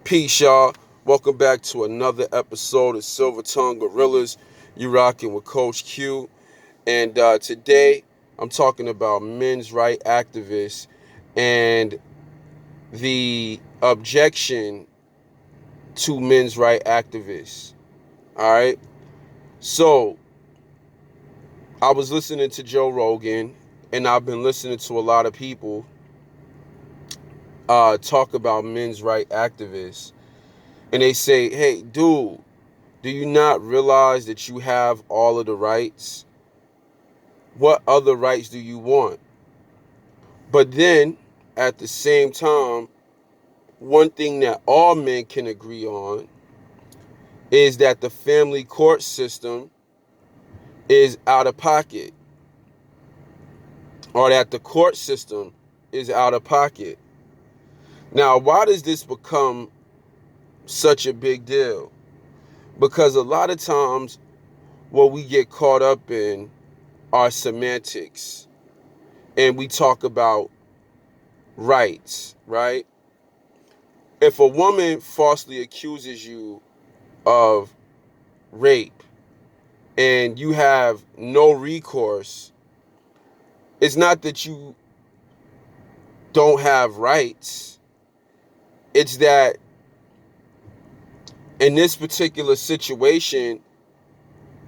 Peace, y'all. Welcome back to another episode of Silver Tongue Gorillas. You rocking with Coach Q. And today I'm talking about men's right activists and the objection to men's right activists. All right. So I was listening to Joe Rogan, and I've been listening to a lot of people talk about men's right activists. And they say, hey, dude, do you not realize that you have all of the rights? What other rights do you want? But then, at the same time, one thing that all men can agree on is that the family court system is out of pocket, or that the court system is out of pocket. Now, why does this become such a big deal? Because a lot of times, what we get caught up in are semantics, and we talk about rights, right? If a woman falsely accuses you of rape and you have no recourse, it's not that you don't have rights. It's that in this particular situation,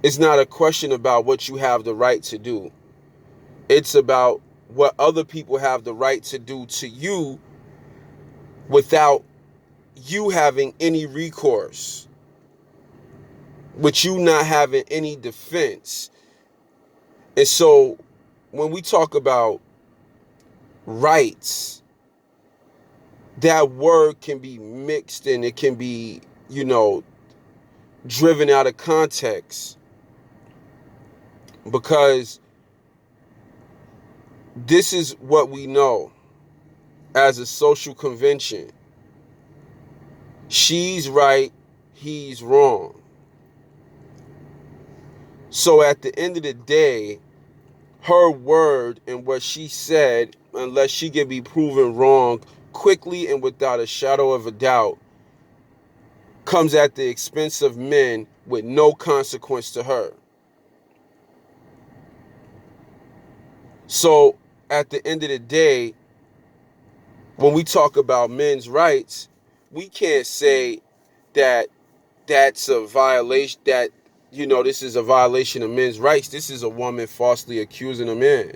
it's not a question about what you have the right to do. It's about what other people have the right to do to you without you having any recourse, with you not having any defense. And so when we talk about rights, that word can be mixed and it can be, driven out of context, because this is what we know as a social convention. She's right, he's wrong. So at the end of the day, her word and what she said, unless she can be proven wrong quickly and without a shadow of a doubt, comes at the expense of men with no consequence to her. So at the end of the day, when we talk about men's rights, we can't say that that's a violation, that, this is a violation of men's rights. This is a woman falsely accusing a man.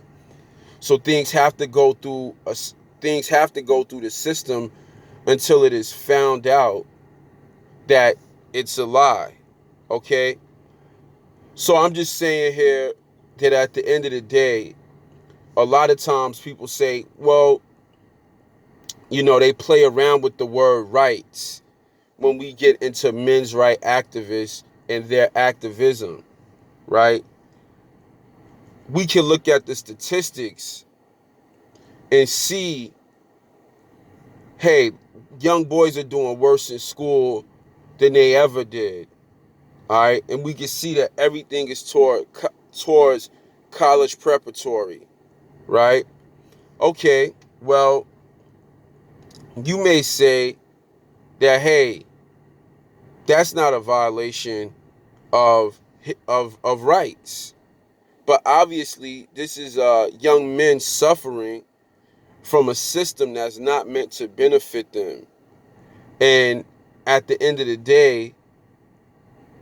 So things have to go through the system until it is found out that it's a lie. Okay? So I'm just saying here that at the end of the day, a lot of times people say, well, they play around with the word rights when we get into men's right activists and their activism, right? We can look at the statistics and see, hey, young boys are doing worse in school than they ever did, all right? And we can see that everything is towards college preparatory, right? Okay, well, you may say that, hey, that's not a violation of rights. But obviously, this is young men suffering from a system that's not meant to benefit them. And at the end of the day,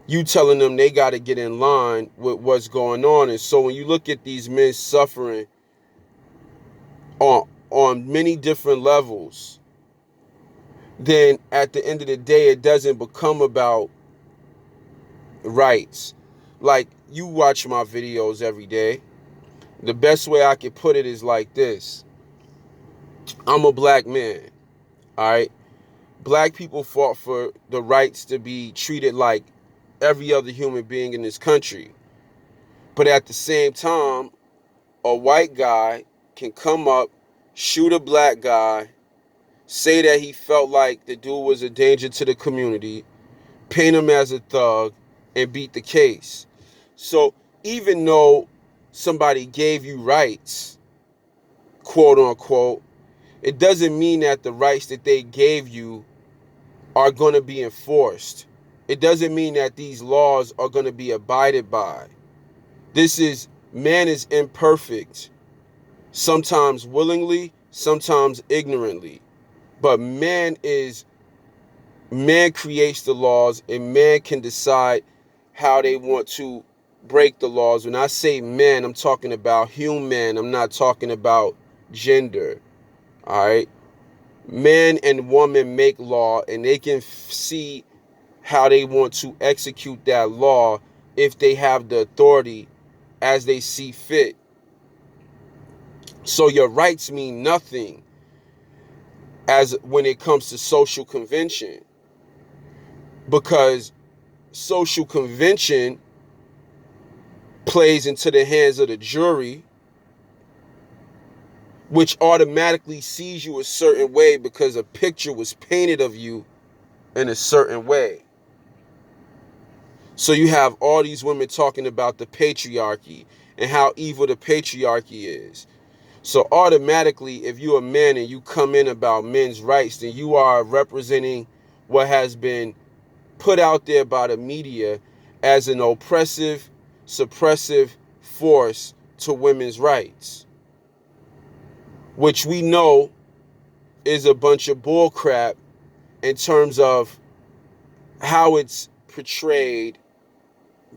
you telling them they got to get in line with what's going on. And so when you look at these men suffering on many different levels, then at the end of the day, it doesn't become about rights. Like, you watch my videos every day. The best way I could put it is like this. I'm a black man, all right? Black people fought for the rights to be treated like every other human being in this country. But at the same time, a white guy can come up, shoot a black guy, say that he felt like the dude was a danger to the community, paint him as a thug, and beat the case. So even though somebody gave you rights, quote unquote, it doesn't mean that the rights that they gave you are going to be enforced. It doesn't mean that these laws are going to be abided by. Man is imperfect, sometimes willingly, sometimes ignorantly. But man creates the laws, and man can decide how they want to break the laws. When I say man, I'm talking about human. I'm not talking about gender. All right. Man and woman make law, and they can see how they want to execute that law if they have the authority as they see fit. So your rights mean nothing as when it comes to social convention, because social convention plays into the hands of the jury, which automatically sees you a certain way because a picture was painted of you in a certain way. So you have all these women talking about the patriarchy and how evil the patriarchy is. So automatically, if you're a man and you come in about men's rights, then you are representing what has been put out there by the media as an oppressive, suppressive force to women's rights, which we know is a bunch of bullcrap in terms of how it's portrayed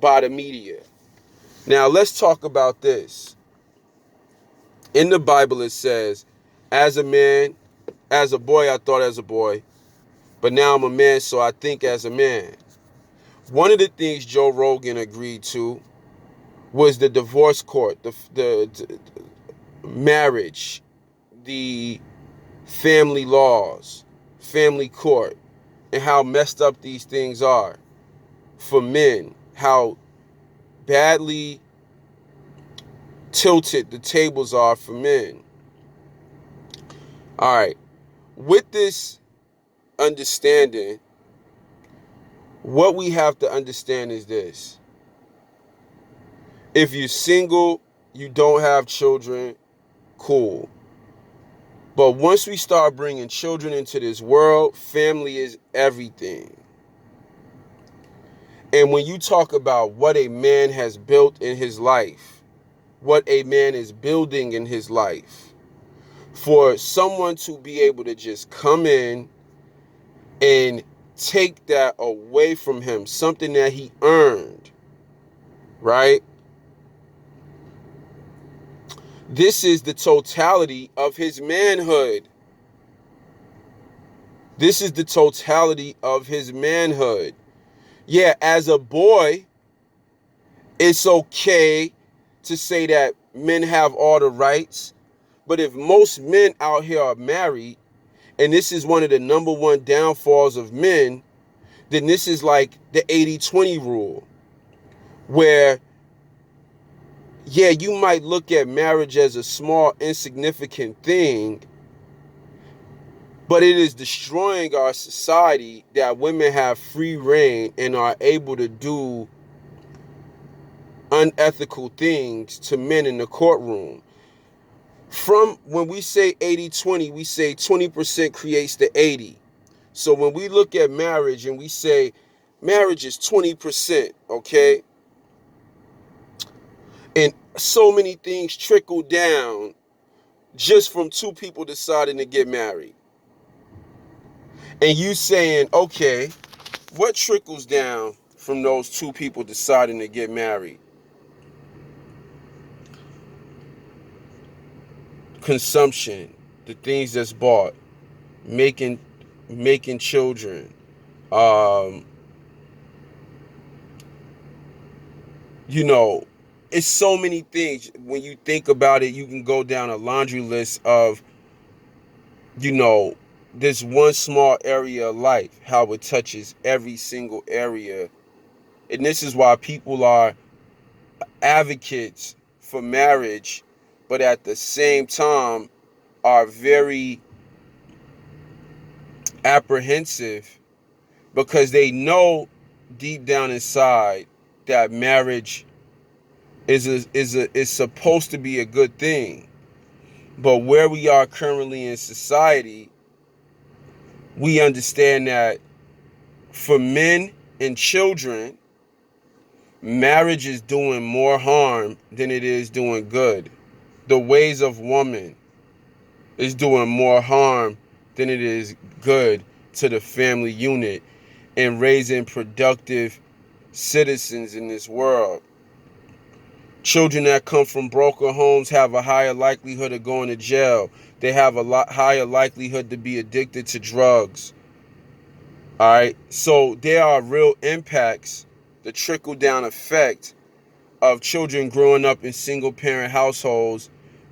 by the media. Now, let's talk about this. In the Bible, it says, as a man, as a boy, I thought as a boy, but now I'm a man, so I think as a man. One of the things Joe Rogan agreed to was the divorce court, the marriage, the family laws, family court, and how messed up these things are for men, how badly tilted the tables are for men. All right. With this understanding, what we have to understand is this. If you're single, you don't have children, cool. But once we start bringing children into this world, family is everything. And when you talk about what a man has built in his life, what a man is building in his life, for someone to be able to just come in and take that away from him, something that he earned, right? This is the totality of his manhood. This is the totality of his manhood. Yeah, as a boy, it's okay to say that men have all the rights. But if most men out here are married, and this is one of the number one downfalls of men, then this is like the 80-20 rule, where, yeah, you might look at marriage as a small, insignificant thing, but it is destroying our society that women have free reign and are able to do unethical things to men in the courtroom. From when we say 80-20, we say 20% creates the 80. So when we look at marriage and we say marriage is 20%, okay? And so many things trickle down just from two people deciding to get married. And you saying, okay, what trickles down from those two people deciding to get married? Consumption, the things that's bought, making children, you know, it's so many things. When you think about it, you can go down a laundry list of, you know, this one small area of life, how it touches every single area. And this is why people are advocates for marriage, but at the same time are very apprehensive, because they know deep down inside that marriage is supposed to be a good thing. But where we are currently in society, we understand that for men and children, marriage is doing more harm than it is doing good. The ways of woman is doing more harm than it is good to the family unit and raising productive citizens in this world. Children that come from broken homes have a higher likelihood of going to jail. They have a lot higher likelihood to be addicted to drugs. All right. So there are real impacts, the trickle down effect of children growing up in single parent households,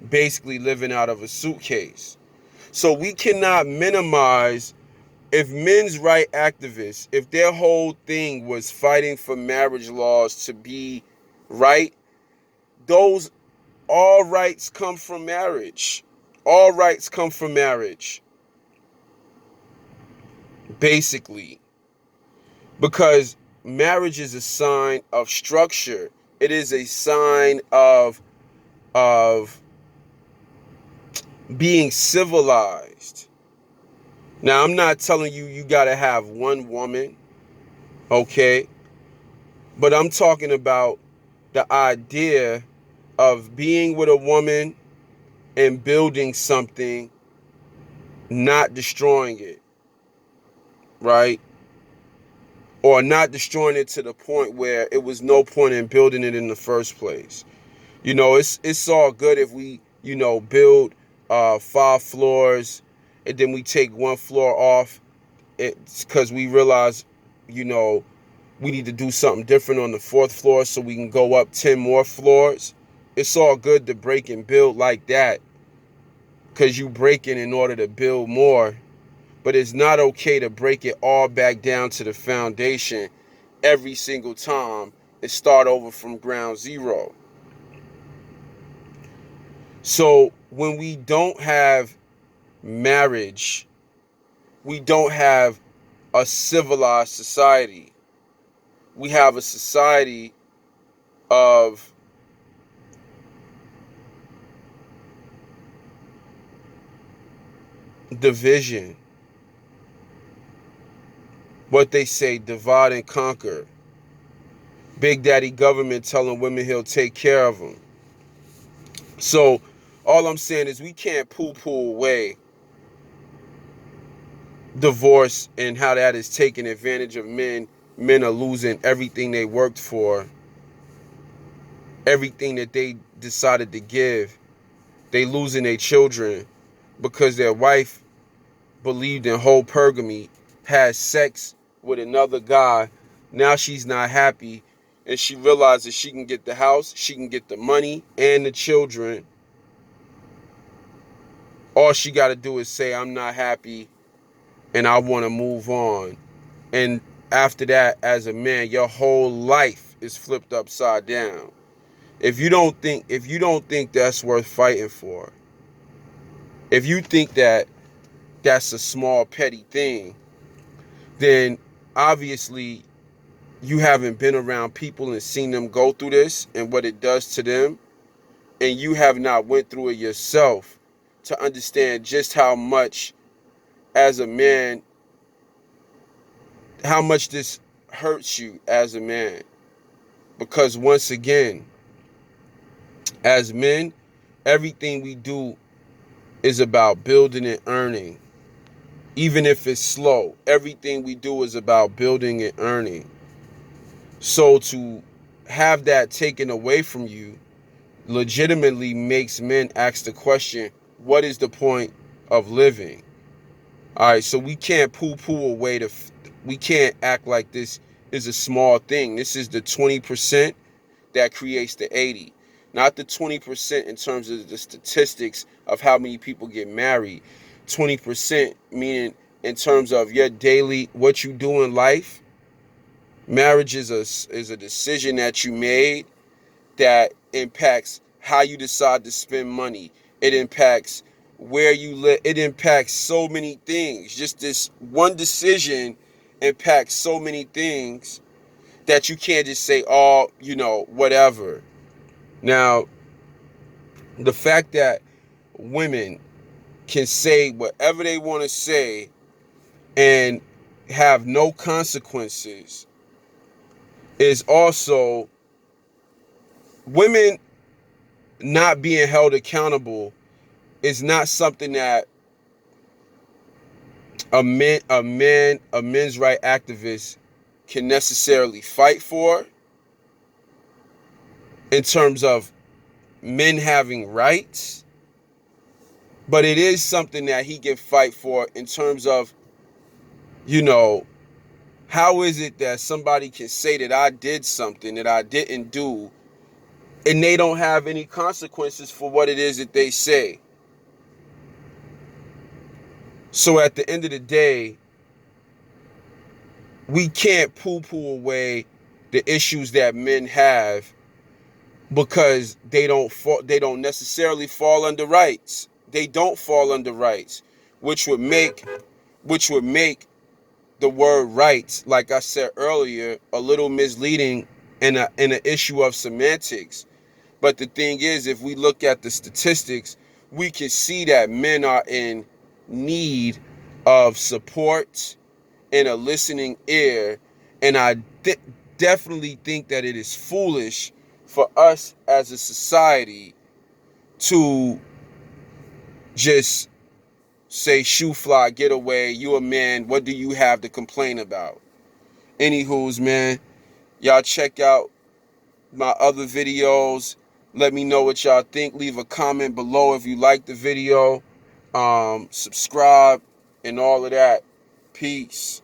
basically living out of a suitcase. So we cannot minimize, if men's right activists, if their whole thing was fighting for marriage laws to be right, those all rights come from marriage. All rights come from marriage, basically. Because marriage is a sign of structure. It is a sign of being civilized. Now, I'm not telling you you got to have one woman, okay? But I'm talking about the idea of being with a woman and building something, not destroying it, right? Or not destroying it to the point where it was no point in building it in the first place. You know, it's all good if we, build 5 floors and then we take 1 floor off. It's because we realize, we need to do something different on the 4th floor so we can go up 10 more floors. It's all good to break and build like that because you break in order to build more. But it's not okay to break it all back down to the foundation every single time and start over from ground zero. So when we don't have marriage, we don't have a civilized society. We have a society of division. What they say, divide and conquer. Big Daddy government telling women he'll take care of them. So all I'm saying is we can't poo-poo away divorce and how that is taking advantage of men. Men are losing everything they worked for, everything that they decided to give. They losing their children because their wife believed in whole polygamy, had sex with another guy. Now she's not happy, and she realizes she can get the house, she can get the money and the children. All she got to do is say, I'm not happy and I want to move on. And after that, as a man, your whole life is flipped upside down. If you don't think that's worth fighting for, if you think that that's a small petty thing, then obviously you haven't been around people and seen them go through this and what it does to them, and you have not went through it yourself to understand just how much, as a man, how much this hurts you as a man. Because once again, as men, everything we do is about building and earning. Even if it's slow, everything we do is about building and earning. So to have that taken away from you legitimately makes men ask the question, what is the point of living? All right, so we can't poo-poo away we can't act like this is a small thing. This is the 20% that creates the 80. Not the 20% in terms of the statistics of how many people get married. 20% meaning in terms of your daily, what you do in life. Marriage is a decision that you made that impacts how you decide to spend money. It impacts where you live. It impacts so many things. Just this one decision impacts so many things that you can't just say, oh, whatever. Now, the fact that women can say whatever they want to say and have no consequences is also women not being held accountable is not something that a men's right activist can necessarily fight for in terms of men having rights, but it is something that he can fight for in terms of, you know, how is it that somebody can say that I did something that I didn't do and they don't have any consequences for what it is that they say? So at the end of the day, we can't poo-poo away the issues that men have because they don't necessarily fall under rights. They don't fall under rights, which would make the word rights, like I said earlier, a little misleading in an issue of semantics. But the thing is, if we look at the statistics, we can see that men are in need of support and a listening ear. And I definitely think that it is foolish for us as a society to just say, shoe fly, get away, you a man, what do you have to complain about? Anywho's, man, y'all check out my other videos. Let me know what y'all think. Leave a comment below if you like the video. Subscribe and all of that. Peace.